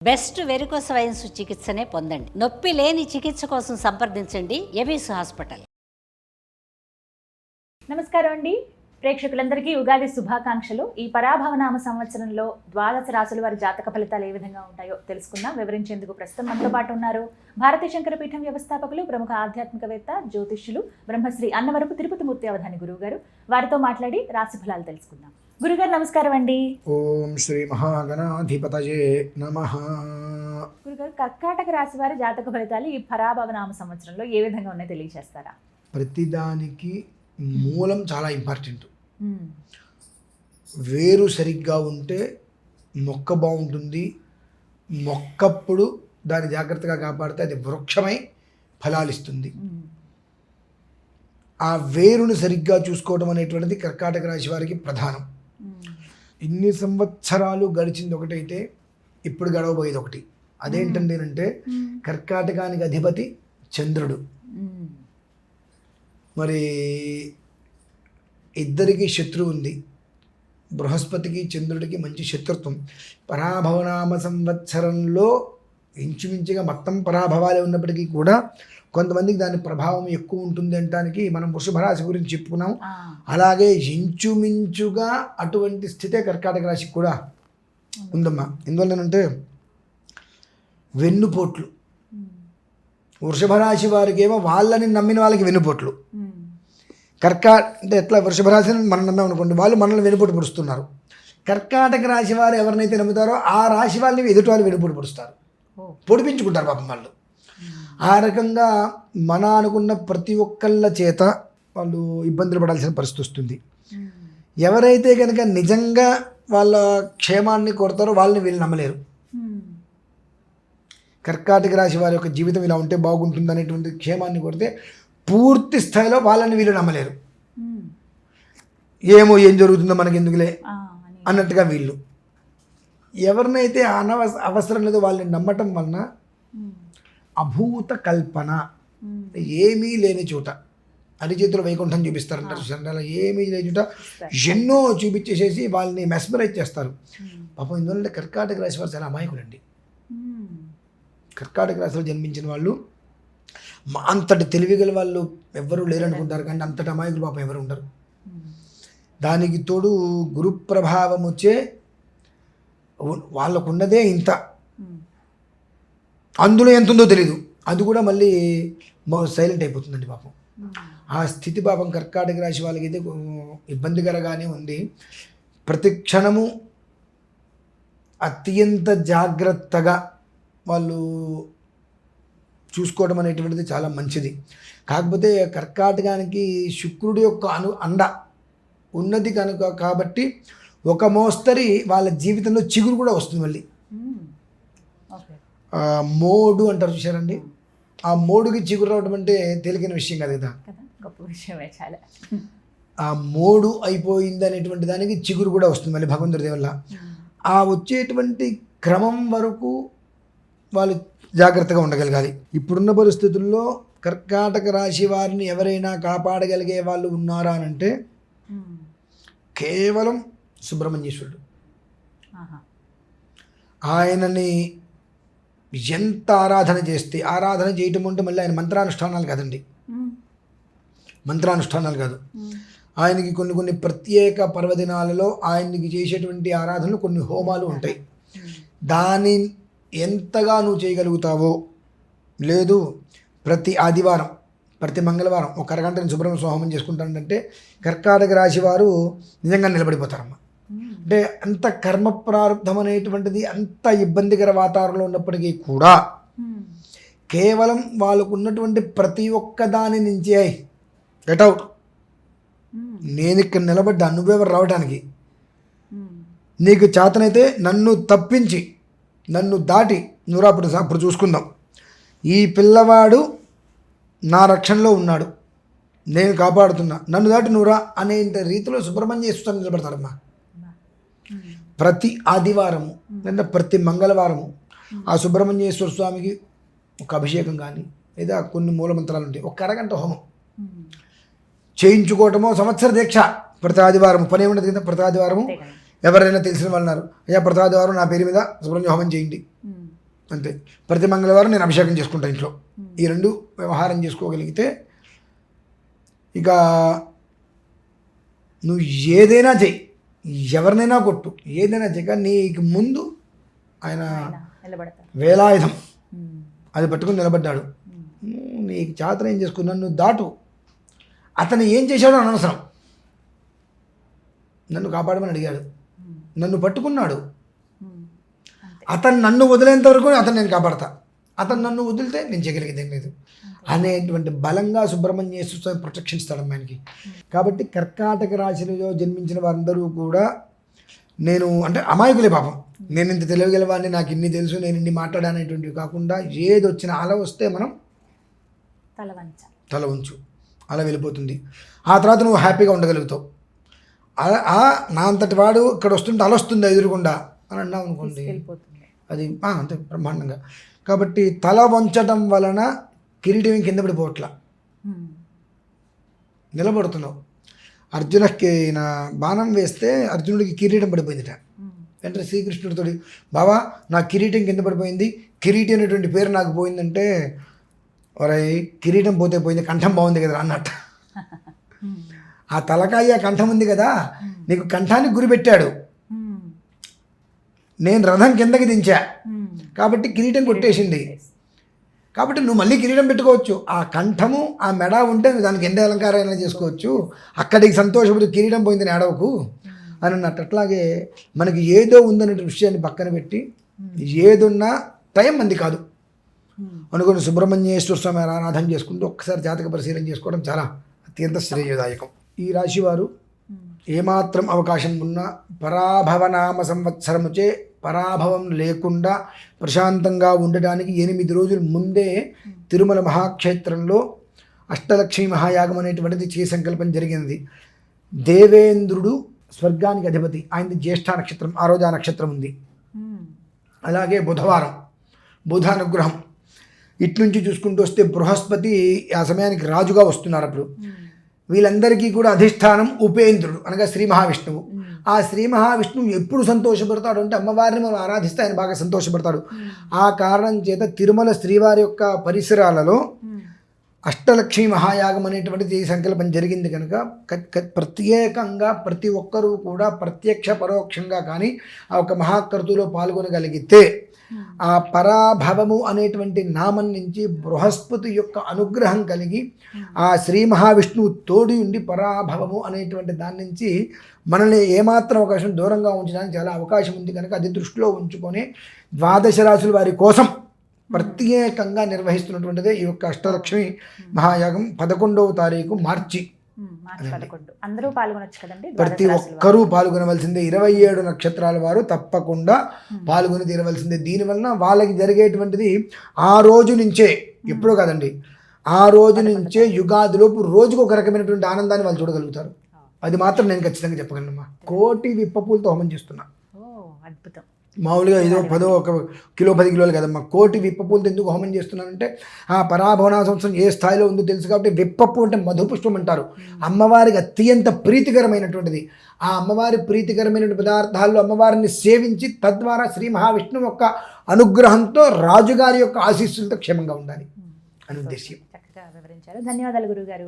Best varicose wines చికిత్సనే పొందండి. నొప్పి లేని చికిత్స కోసం సంప్రదించండి ఎబిస్ హాస్పిటల్. నమస్కారం అండి ప్రేక్షకులందరికీ ఉగాది శుభాకాంక్షలు. ఈ పరాభవనామ సంవత్సరంలో ద్వాదశ రాశుల వారి జాతక ఫలితాలు ఏ విధంగా ఉంటాయో తెలుసుకుందాం. వివరించేందుకు ప్రస్తుతం మనతో పాటు ఉన్నారు భారతీయ శంకర పీఠం వ్యవస్థాపకులు, ప్రముఖ ఆధ్యాత్మికవేత్త, జ్యోతిష్యులు బ్రహ్మశ్రీ అన్నవరపు తిరుపతిమూర్తి అవధాని గురువు గారు. వారితో మాట్లాడి రాశి ఫలాలు తెలుసుకుందాం. గురుగారు నమస్కారం అండి. ఓం శ్రీ మహాగణాధిపతయే నమః. గురుగారు, కర్కాటక రాశి వారి జాతక ఫలితాలు ఈ పరాభవనామ సంవత్సరంలో ఏ విధంగా ఉన్నాయో తెలియజేస్తారా? ప్రతిదానికి మూలం చాలా ఇంపార్టెంట్. వేరు సరిగ్గా ఉంటే మొక్క బాగుంటుంది. మొక్కప్పుడు దాన్ని జాగ్రత్తగా కాపాడితే అది వృక్షమై ఫలాలు ఇస్తుంది. ఆ వేరును సరిగ్గా చూసుకోవడం అనేటువంటిది కర్కాటక రాశి వారికి ప్రధానం. ఇన్ని సంవత్సరాలు గడిచింది ఒకటైతే ఇప్పుడు గడవబోయేది ఒకటి. అదేంటండి అంటే కర్కాటకానికి అధిపతి చంద్రుడు. మరి ఇద్దరికి శత్రువు ఉంది. బృహస్పతికి చంద్రుడికి మంచి శత్రుత్వం. పరాభవనామ సంవత్సరంలో ఇంచుమించుగా మొత్తం పరాభవాలే ఉన్నప్పటికీ కూడా కొంతమందికి దాని ప్రభావం ఎక్కువ ఉంటుంది అనడానికి మనం వృషభ రాశి గురించి చెప్పుకున్నాం. అలాగే ఇంచుమించుగా అటువంటి స్థితే కర్కాటక రాశికి కూడా ఉందమ్మా. ఎందువల్లనంటే వెన్నుపోట్లు. వృషభ రాశి వారికి ఏమో వాళ్ళని నమ్మిన వాళ్ళకి వెన్నుపోట్లు. అంటే ఎట్లా వృషభ రాశిని మనం నమ్మాం అనుకోండి, వాళ్ళు మనల్ని వెన్నుపోటు పొడుస్తున్నారు. కర్కాటక రాశి వారు ఎవరినైతే నమ్ముతారో ఆ రాశి వాళ్ళని ఎదుటి వాళ్ళు వెన్నుపోటు పొడుస్తారు, పొడిపించుకుంటారు పాపం వాళ్ళు. ఆ రకంగా మన అనుకున్న ప్రతి ఒక్కళ్ళ చేత వాళ్ళు ఇబ్బందులు పడాల్సిన పరిస్థితి వస్తుంది. ఎవరైతే కనుక నిజంగా వాళ్ళ క్షేమాన్ని కోరుతారో వాళ్ళని వీళ్ళు నమ్మలేరు. కర్కాటక రాశి వారి యొక్క జీవితం ఇలా ఉంటే బాగుంటుంది అనేటువంటి క్షేమాన్ని కోరితే పూర్తి స్థాయిలో వాళ్ళని వీళ్ళు నమ్మలేరు. ఏమో ఏం జరుగుతుందో మనకి ఎందుకులే అన్నట్టుగా వీళ్ళు. ఎవరినైతే అవసరం లేదో వాళ్ళని నమ్మటం వలన అభూత కల్పన, ఏమీ లేని చోట అరిచేతులు వైకుంఠం చూపిస్తారంటారు. అలా ఏమీ లేని చోట ఎన్నో చూపించేసేసి వాళ్ళని మెస్మరైజ్ చేస్తారు. పాపం ఎందుకంటే కర్కాటక రాశి వారు చాలా అమాయకులండి. కర్కాటక రాశిలో జన్మించిన వాళ్ళు అంతటి తెలివిగల వాళ్ళు ఎవ్వరూ లేరనుకుంటారు, కానీ అంతటి అమాయకులు పాపం ఎవరు ఉండరు. దానికి తోడు గురు ప్రభావం వచ్చే వాళ్ళకు ఉన్నదే ఇంత, అందులో ఎంత ఉందో తెలీదు. అది కూడా మళ్ళీ సైలెంట్ అయిపోతుందండి పాపం. ఆ స్థితి పాపం కర్కాటక రాశి వాళ్ళకి అయితే ఇబ్బందికరంగానే ఉంది. ప్రతి క్షణము అత్యంత జాగ్రత్తగా వాళ్ళు చూసుకోవడం అనేటువంటిది చాలా మంచిది. కాకపోతే కర్కాటకానికి శుక్రుడి యొక్క అండ ఉన్నది కనుక కాబట్టి ఒక మోస్తరి వాళ్ళ జీవితంలో చిగురు కూడా వస్తుంది. మళ్ళీ మోడు అంటారు చూసారండి, ఆ మోడుకి చిగురు రావడం అంటే తేలికైన విషయం కాదు కదా. గొప్ప విషయమే చాలా. ఆ మోడు అయిపోయింది అనేటువంటి దానికి చిగురు కూడా వస్తుంది మళ్ళీ భగవంతుడి వల్ల. ఆ వచ్చేటువంటి క్రమం వరకు వాళ్ళు జాగ్రత్తగా ఉండగలగాలి. ఇప్పుడున్న పరిస్థితుల్లో కర్కాటక రాశి వారిని ఎవరైనా కాపాడగలిగే వాళ్ళు ఉన్నారా అని అంటే కేవలం సుబ్రహ్మణ్యేశ్వరుడు. ఆయనని ఎంత ఆరాధన చేస్తే, ఆరాధన చేయటం అంటే మళ్ళీ ఆయన మంత్రానుష్ఠానాలు కాదండి, మంత్రానుష్ఠానాలు కాదు. ఆయనకి కొన్ని ప్రత్యేక పర్వదినాలలో ఆయనకి చేసేటువంటి ఆరాధనలు కొన్ని హోమాలు ఉంటాయి. దాని ఎంతగా నువ్వు చేయగలుగుతావో, లేదు ప్రతి ఆదివారం ప్రతి మంగళవారం ఒక అరగంట నేను సుబ్రహ్మణ్య హోమం చేసుకుంటానంటే కర్కాటక రాశి వారు నిజంగా నిలబడిపోతారమ్మా. అంటే అంత కర్మ ప్రారంభం అనేటువంటిది అంత ఇబ్బందికర వాతావరణంలో ఉన్నప్పటికీ కూడా కేవలం వాళ్ళకు ఉన్నటువంటి ప్రతి ఒక్క దాని నుంచి గెట్ అవుట్, నేను ఇక్కడ నిలబడ్డా, నువ్వెవరు రావడానికి, నీకు చేతనైతే నన్ను తప్పించి నన్ను దాటి నువ్వు అప్పుడు చూసుకుందాం, ఈ పిల్లవాడు నా రక్షణలో ఉన్నాడు, నేను కాపాడుతున్నా, నన్ను దాటి నువ్వురా అనే రీతిలో సుబ్రహ్మణ్యేశ్వర నిలబడతాడమ్మా. ప్రతి ఆదివారము లేదా ప్రతి మంగళవారము ఆ సుబ్రహ్మణ్యేశ్వర స్వామికి ఒక అభిషేకం కానీ లేదా కొన్ని మూలమంత్రాలు ఉంటాయి, ఒక అరగంట హోమం చేయించుకోవటమో, సంవత్సర దీక్ష ప్రతి ఆదివారం. పని ఏముండదు కదా, ప్రతి ఆదివారము ఎవరైనా తెలిసిన వాళ్ళు ఉన్నారు, అయ్యా ప్రతి ఆదివారం నా పేరు మీద సుబ్రహ్మణ్య హోమం చేయండి, అంతే. ప్రతి మంగళవారం నేను అభిషేకం చేసుకుంటాను ఇంట్లో. ఈ 2 వ్యవహారం చేసుకోగలిగితే ఇక నువ్వు ఏదైనా చెయ్యి, ఎవరినైనా కొట్టు, ఏదైనా చెయ్యక నీకు ముందు ఆయన నిలబడతారు. వేలాయుధం అది పట్టుకుని నిలబడ్డాడు. నీకు చాతన ఏం చేసుకున్నాను, నువ్వు దాటు. అతను ఏం చేశాడో అనవసరం, నన్ను కాపాడమని అడిగాడు, నన్ను పట్టుకున్నాడు. అతను నన్ను వదిలేంత వరకు అతను నేను కాపాడతా, అతను నన్ను వదిలితే నేను చేయగలిగేది ఏం లేదు అనేటువంటి బలంగా సుబ్రహ్మణ్యేశ్వర స్వామి ప్రొటెక్షన్ ఇస్తాడు అమ్మాయికి. కాబట్టి కర్కాటక రాశిలో జన్మించిన వారందరూ కూడా నేను అంటే అమాయకులే పాపం. నేను ఇంత తెలియగలవాడిని, నాకు ఇన్ని తెలుసు, నేను ఇన్ని మాట్లాడానేటువంటివి కాకుండా ఏది వచ్చినా అలా వస్తే మనం తల ఉంచు, అలా వెళ్ళిపోతుంది. ఆ తర్వాత నువ్వు హ్యాపీగా ఉండగలుగుతావు. నా అంతటి వాడు ఇక్కడ వస్తుంటే అలా వస్తుంది ఎదురుకుండా అని అన్నావు అనుకోండి, అది అంతే బ్రహ్మాండంగా. కాబట్టి తల వంచడం వలన కిరీటం కింద పడిపోవట్లా, నిలబడుతున్నావు. అర్జునకి నా బాణం వేస్తే అర్జునుడికి కిరీటం పడిపోయిందిట. వెంటనే శ్రీకృష్ణుడితో, బావా నా కిరీటం కింద పడిపోయింది, కిరీటి అనేటువంటి పేరు నాకు పోయిందంటే, ఒరే కిరీటం పోతే పోయింది, కంఠం బాగుంది కదా అన్నట్టు. ఆ తలకాయ కంఠం ఉంది కదా, నీకు కంఠానికి గురి పెట్టాడు, నేను రథం కిందకి దించా కాబట్టి కిరీటం కొట్టేసింది. కాబట్టి నువ్వు మళ్ళీ కిరీటం పెట్టుకోవచ్చు, ఆ కంఠము ఆ మెడ ఉంటే నువ్వు దానికి ఎంత అలంకారం చేసుకోవచ్చు, అక్కడికి సంతోషపడి కిరీటం పోయిందని ఏడవకు అని అన్నట్టు. అట్లాగే మనకి ఏదో ఉందనే విషయాన్ని పక్కన పెట్టి ఏదున్నా టైం మంది కాదు అనుకుని సుబ్రహ్మణ్యేశ్వర స్వామి ఆరాధన చేసుకుంటూ ఒక్కసారి జాతక పరిశీలన చేసుకోవడం చాలా అత్యంత శ్రేయదాయకం. ఈ రాశి వారు ఏమాత్రం అవకాశం ఉన్నా పరాభవనామ సంవత్సరముచే పరాభవం లేకుండా ప్రశాంతంగా ఉండడానికి 8 రోజుల ముందే తిరుమల మహాక్షేత్రంలో అష్టలక్ష్మి మహాయాగం అనేటువంటిది చేసే సంకల్పం జరిగింది. దేవేంద్రుడు స్వర్గానికి అధిపతి, ఆయనది జ్యేష్ఠ నక్షత్రం, ఆ రోజు ఆ నక్షత్రం ఉంది. అలాగే బుధవారం, బుధ అనుగ్రహం. ఇట్నుంచి చూసుకుంటూ వస్తే బృహస్పతి ఆ సమయానికి రాజుగా వస్తున్నారు. అప్పుడు వీళ్ళందరికీ కూడా అధిష్టానం ఉపేంద్రుడు అనగా శ్రీ మహావిష్ణువు. ఆ శ్రీ మహావిష్ణువు ఎప్పుడు సంతోషపడతాడు అంటే అమ్మవారిని మనం ఆరాధిస్తే ఆయన బాగా సంతోషపడతాడు. ఆ కారణం చేత తిరుమల శ్రీవారి యొక్క పరిసరాలలో అష్టలక్ష్మి మహాయాగం అనేటువంటిది సంకల్పం జరిగింది కనుక ప్రత్యేకంగా ప్రతి ఒక్కరూ కూడా ప్రత్యక్ష పరోక్షంగా కానీ ఆ ఒక మహాకర్తులో పాల్గొనగలిగితే ఆ పరాభవము అనేటువంటి నామం నుంచి బృహస్పతి యొక్క అనుగ్రహం కలిగి ఆ శ్రీ మహావిష్ణువు తోడి ఉండి పరాభవము అనేటువంటి దాని నుంచి మనల్ని ఏమాత్రం అవకాశం దూరంగా ఉంచడానికి చాలా అవకాశం ఉంది కనుక అది దృష్టిలో ఉంచుకొని 12 రాశుల వారి కోసం ప్రత్యేకంగా నిర్వహిస్తున్నటువంటిదే ఈ యొక్క అష్టలక్ష్మి మహాయాగం 11వ తారీఖు మార్చి. అందరూ పాల్గొనొచ్చు కదండి, ప్రతి ఒక్కరూ పాల్గొనవలసిందే. 27 నక్షత్రాల వారు తప్పకుండా పాల్గొని తీరవలసిందే. దీనివలన వాళ్ళకి జరిగేటువంటిది ఆ రోజు నుంచే, ఎప్పుడో కాదండి, ఆ రోజు నుంచే యుగాదిలోపు రోజుకు ఒక రకమైనటువంటి ఆనందాన్ని వాళ్ళు చూడగలుగుతారు. అది మాత్రం నేను ఖచ్చితంగా చెప్పగలనమ్మా. 1,000,000 విప్పపూలతో హోమం చేస్తున్నా. అద్భుతం. మామూలుగా ఏదో 1 కిలో 10 కిలోలు కదమ్మా, 1,000,000 విప్పపూలతో ఎందుకు హోమం చేస్తున్నానంటే ఆ పరాభవన సంవత్సరం ఏ స్థాయిలో ఉందో తెలుసు కాబట్టి. విప్పపు అంటే మధుపుష్పం అంటారు, అమ్మవారికి అత్యంత ప్రీతికరమైనటువంటిది. ఆ అమ్మవారి ప్రీతికరమైన పదార్థాల్లో అమ్మవారిని సేవించి తద్వారా శ్రీ మహావిష్ణువు యొక్క అనుగ్రహంతో రాజుగారి యొక్క ఆశీస్సులతో క్షేమంగా ఉండాలి అని ఉద్దేశ్యం. చక్కగా వివరించారు. ధన్యవాదాలు గురుగారు.